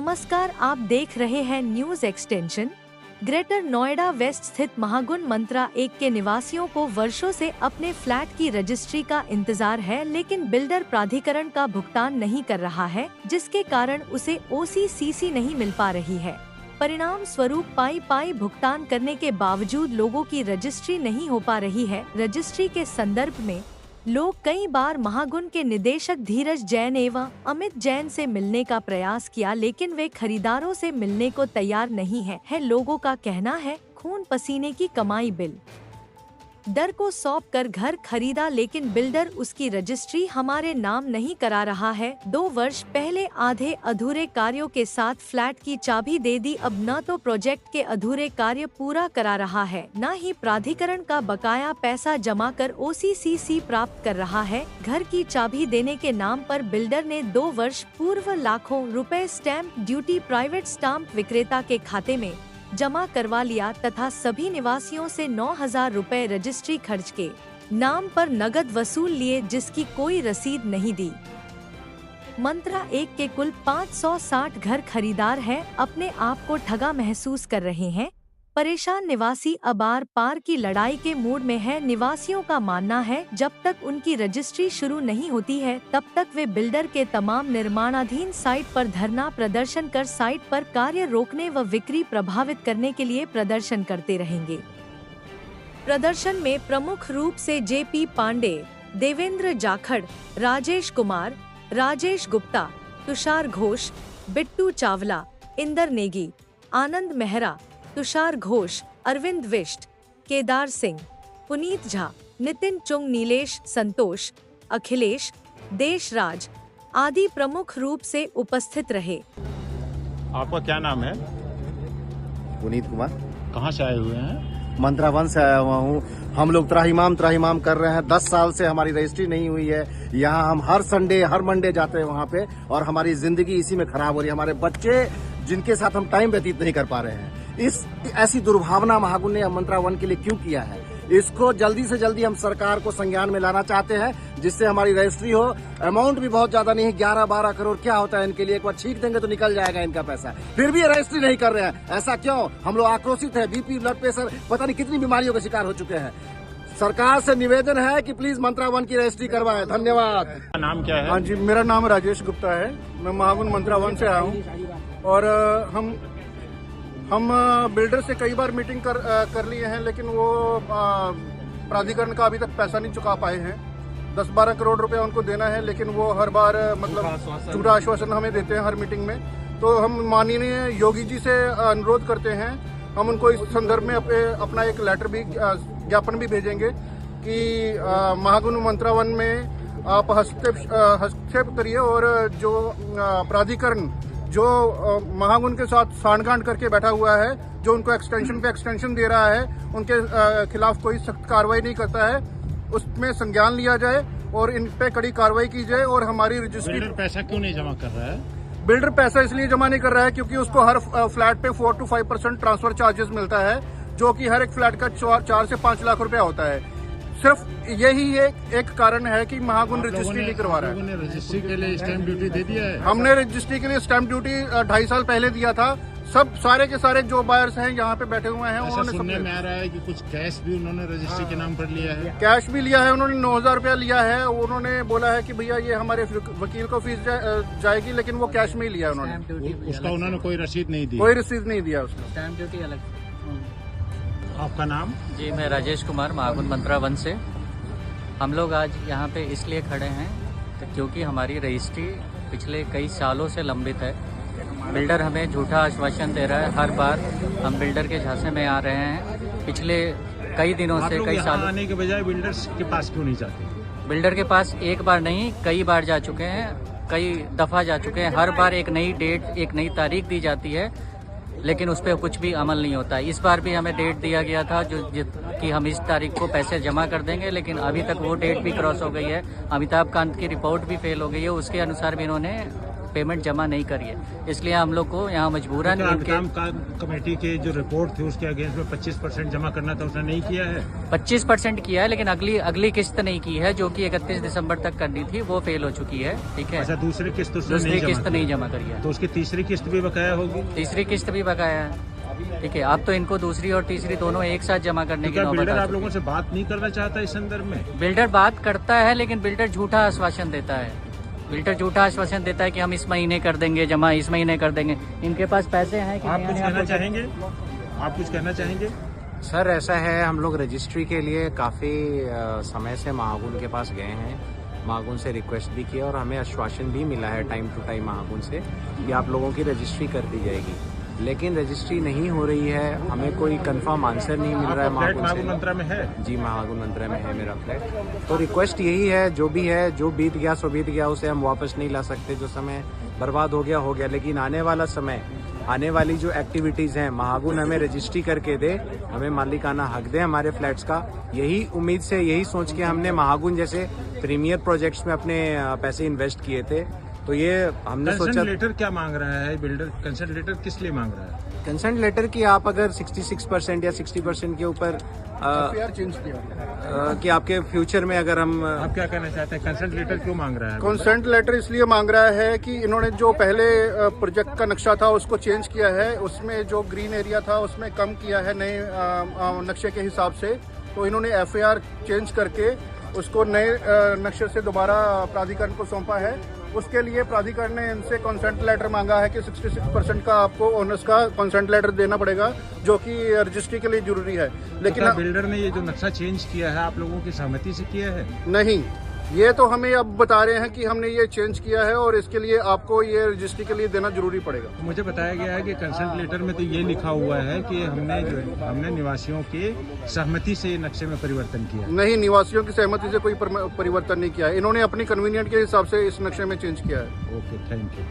नमस्कार, आप देख रहे हैं न्यूज एक्सटेंशन। ग्रेटर नोएडा वेस्ट स्थित महागुण मंत्रा 1 के निवासियों को वर्षों से अपने फ्लैट की रजिस्ट्री का इंतजार है, लेकिन बिल्डर प्राधिकरण का भुगतान नहीं कर रहा है, जिसके कारण उसे OCCC नहीं मिल पा रही है। परिणाम स्वरूप पाई भुगतान करने के बावजूद लोगों की रजिस्ट्री नहीं हो पा रही है। रजिस्ट्री के संदर्भ में लोग कई बार महागुण के निदेशक धीरज जैन एवं अमित जैन से मिलने का प्रयास किया, लेकिन वे खरीदारों से मिलने को तैयार नहीं है। लोगों का कहना है खून पसीने की कमाई बिल दर को सौंप कर घर खरीदा, लेकिन बिल्डर उसकी रजिस्ट्री हमारे नाम नहीं करा रहा है। 2 वर्ष पहले आधे अधूरे कार्यों के साथ फ्लैट की चाबी दे दी। अब न तो प्रोजेक्ट के अधूरे कार्य पूरा करा रहा है, न ही प्राधिकरण का बकाया पैसा जमा कर OCCC प्राप्त कर रहा है। घर की चाबी देने के नाम पर बिल्डर ने 2 वर्ष पूर्व लाखों रुपए स्टैंप ड्यूटी प्राइवेट स्टाम्प विक्रेता के खाते में जमा करवा लिया तथा सभी निवासियों से 9,000 रुपए रजिस्ट्री खर्च के नाम पर नगद वसूल लिए, जिसकी कोई रसीद नहीं दी। मंत्रा 1 के कुल 560 घर खरीदार हैं, अपने आप को ठगा महसूस कर रहे हैं। परेशान निवासी अब आर पार की लड़ाई के मूड में है। निवासियों का मानना है जब तक उनकी रजिस्ट्री शुरू नहीं होती है तब तक वे बिल्डर के तमाम निर्माणाधीन साइट पर धरना प्रदर्शन कर साइट पर कार्य रोकने व बिक्री प्रभावित करने के लिए प्रदर्शन करते रहेंगे। प्रदर्शन में प्रमुख रूप से JP पांडे, देवेंद्र जाखड़, राजेश कुमार, राजेश गुप्ता, तुषार घोष, बिट्टू चावला, इंदर नेगी, आनंद मेहरा, तुषार घोष, अरविंद विष्ट, केदार सिंह, पुनीत झा, नितिन चुंग, नीलेश, संतोष, अखिलेश, देशराज आदि प्रमुख रूप से उपस्थित रहे। आपका क्या नाम है? पुनीत कुमार। कहाँ से आए हुए हैं? मंत्रा 1 से आया हुआ हूँ। हम लोग त्राहिमाम कर रहे हैं। 10 साल से हमारी रजिस्ट्री नहीं हुई है। यहाँ हम हर संडे हर मंडे जाते हैं वहाँ पे, और हमारी जिंदगी इसी में खराब हो रही है। हमारे बच्चे जिनके साथ हम टाइम व्यतीत नहीं कर पा रहे हैं। ऐसी दुर्भावना महागुण ने मंत्रा 1 के लिए क्यों किया है? इसको जल्दी से जल्दी हम सरकार को संज्ञान में लाना चाहते हैं, जिससे हमारी रजिस्ट्री हो। अमाउंट भी बहुत ज्यादा नहीं है, 11-12 करोड़ क्या होता है इनके लिए? एक बार छींक देंगे तो निकल जाएगा इनका पैसा। फिर भी रजिस्ट्री नहीं कर रहे हैं, ऐसा क्यों? हम लोग आक्रोशित है। BP, ब्लड प्रेशर, पता नहीं कितनी बीमारियों का शिकार हो चुके हैं। सरकार से निवेदन है कि प्लीज मंत्रा 1 की रजिस्ट्री करवाएं। धन्यवाद। नाम क्या है? हाँ जी, मेरा नाम राजेश गुप्ता है। मैं महागुण मंत्रा 1 से आया हूँ, और हम बिल्डर से कई बार मीटिंग कर लिए हैं, लेकिन वो प्राधिकरण का अभी तक पैसा नहीं चुका पाए हैं। 10-12 करोड़ रुपए उनको देना है, लेकिन वो हर बार मतलब झूठा आश्वासन हमें देते हैं हर मीटिंग में। तो हम माननीय योगी जी से अनुरोध करते हैं, हम उनको इस संदर्भ में अपना एक लेटर भी, ज्ञापन भी भेजेंगे कि महागुण मंत्रा 1 में आप हस्तक्षेप करिए, और जो प्राधिकरण जो महागुण के साथ सांठगांठ करके बैठा हुआ है, जो उनको एक्सटेंशन पे एक्सटेंशन दे रहा है, उनके खिलाफ कोई सख्त कार्रवाई नहीं करता है, उसमें संज्ञान लिया जाए और इन पे कड़ी कार्रवाई की जाए। और हमारी रजिस्ट्री। बिल्डर पैसा क्यों नहीं जमा कर रहा है? बिल्डर पैसा इसलिए जमा नहीं कर रहा है क्योंकि उसको हर फ्लैट पे 4 to 5% ट्रांसफर चार्जेस मिलता है, जो कि हर एक फ्लैट का 4 से 5 लाख रुपया होता है। सिर्फ यही एक कारण है कि महागुण रजिस्ट्री नहीं करवा रहा है। रजिस्ट्री के लिए स्टैंप ड्यूटी दे दिया है? हमने रजिस्ट्री के लिए स्टैंप ड्यूटी 2.5 साल पहले दिया था। सब सारे के सारे जो बायर्स हैं यहाँ पे बैठे हुए हैं, उन्होंने सुनने में आ रहा है कि कुछ कैश भी उन्होंने रजिस्ट्री के नाम पर लिया है। कैश भी लिया है उन्होंने, 9,000 रुपया लिया है। उन्होंने बोला है कि भैया ये हमारे वकील को फीस जाएगी, लेकिन वो कैश में ही लिया उन्होंने। उसका उन्होंने कोई रसीद नहीं दी? कोई रसीद नहीं दिया उसका। स्टैंप ड्यूटी अलग। आपका नाम? जी, मैं राजेश कुमार, महागुण मंत्रा 1 से। हम लोग आज यहाँ पे इसलिए खड़े हैं क्योंकि हमारी रजिस्ट्री पिछले कई सालों से लंबित है। बिल्डर हमें झूठा आश्वासन दे रहा है। हर बार हम बिल्डर के झांसे में आ रहे हैं। पिछले कई दिनों से, कई सालों आने के बजाय बिल्डर के पास क्यों नहीं जाते? बिल्डर के पास एक बार नहीं, कई बार जा चुके हैं, कई दफा जा चुके हैं। हर बार एक नई डेट, एक नई तारीख दी जाती है, लेकिन उस पर कुछ भी अमल नहीं होता। इस बार भी हमें डेट दिया गया था कि हम इस तारीख को पैसे जमा कर देंगे, लेकिन अभी तक वो डेट भी क्रॉस हो गई है। अमिताभ कांत की रिपोर्ट भी फेल हो गई है, उसके अनुसार भी इन्होंने पेमेंट जमा नहीं करी है, इसलिए हम लोग को यहाँ मजबूरन कमेटी के जो रिपोर्ट थी उसके अगेंस्ट में 25% जमा करना था, उसने नहीं किया है। 25% किया है, लेकिन अगली किस्त नहीं की है, जो कि 31 दिसंबर तक करनी थी, वो फेल हो चुकी है। ठीक है, अच्छा, दूसरी किस्त नहीं जमा करी है, तो उसकी तीसरी किस्त भी बकाया होगी। तीसरी किस्त भी बकाया है। ठीक है, अब तो इनको दूसरी और तीसरी दोनों एक साथ जमा करने की नौबत बिल्डर आप लोगों से बात नहीं करना चाहता इस संदर्भ में? बिल्डर बात करता है, लेकिन बिल्डर झूठा आश्वासन देता है। बिल्डर झूठा आश्वासन देता है कि हम इस महीने कर देंगे जमा, इस महीने कर देंगे। इनके पास पैसे हैं कि आप कुछ कहना चाहेंगे? आप कुछ कहना चाहेंगे? सर ऐसा है, हम लोग रजिस्ट्री के लिए काफ़ी समय से महागुन के पास गए हैं, महागुन से रिक्वेस्ट भी किया और हमें आश्वासन भी मिला है टाइम टू टाइम महागुन से कि आप लोगों की रजिस्ट्री कर दी जाएगी, लेकिन रजिस्ट्री नहीं हो रही है। हमें कोई कंफर्म आंसर नहीं मिल रहा है महागुन मंत्रा में है। जी, महागुन मंत्रा में है मेरा फ्लैट। तो रिक्वेस्ट यही है, जो भी है, जो बीत गया सो बीत गया, उसे हम वापस नहीं ला सकते। जो समय बर्बाद हो गया, लेकिन आने वाला समय, आने वाली जो एक्टिविटीज़ हैं, महागुन हमें रजिस्ट्री करके दे, हमें मालिकाना हक दे हमारे फ्लैट्स का। यही उम्मीद से, यही सोच के हमने महागुन जैसे प्रीमियर प्रोजेक्ट्स में अपने पैसे इन्वेस्ट किए थे। तो ये हमने सोचा। कंसेंट लेटर क्या मांग रहा है बिल्डर? कंसेंट लेटर किस लिए मांग रहा है? कंसेंट लेटर की आप अगर 66% या 60% के ऊपर चेंज किया कि आपके फ्यूचर में अगर हम, आप क्या कहना चाहते हैं? कंसेंट लेटर क्यों मांग रहा है? कंसेंट लेटर इसलिए मांग रहा है कि इन्होंने जो पहले प्रोजेक्ट का नक्शा था उसको चेंज किया है, उसमें जो ग्रीन एरिया था उसमें कम किया है नए नक्शे के हिसाब से। तो इन्होंने FAR चेंज करके उसको नए नक्शे से दोबारा प्राधिकरण को सौंपा है। उसके लिए प्राधिकरण ने इनसे कंसेंट लेटर मांगा है कि 66% का आपको ओनर्स का कंसेंट लेटर देना पड़ेगा, जो कि रजिस्ट्री के लिए जरूरी है। लेकिन बिल्डर ने ये जो नक्शा चेंज किया है आप लोगों की सहमति से किया है? नहीं, ये तो हमें अब बता रहे हैं कि हमने ये चेंज किया है और इसके लिए आपको ये रजिस्ट्री के लिए देना जरूरी पड़ेगा। मुझे बताया गया है कि कंसेंट लेटर में तो ये लिखा हुआ है कि हमने निवासियों के सहमति से नक्शे में परिवर्तन किया। नहीं, निवासियों की सहमति से कोई परिवर्तन नहीं किया है, इन्होंने अपनी कन्वीनियंट के हिसाब से इस नक्शे में चेंज किया है। Okay, thank you.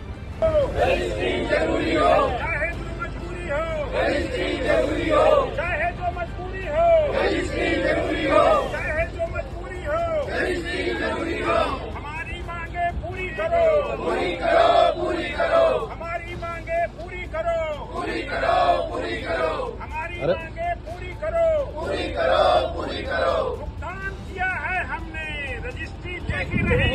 हमारी मांगे पूरी करो, पूरी करो, पूरी करो। हमारी मांगे पूरी करो, पूरी करो, पूरी करो। हमारी मांगे पूरी करो, पूरी करो, पूरी करो। भुगतान किया है हमने, रजिस्ट्री देखी रहे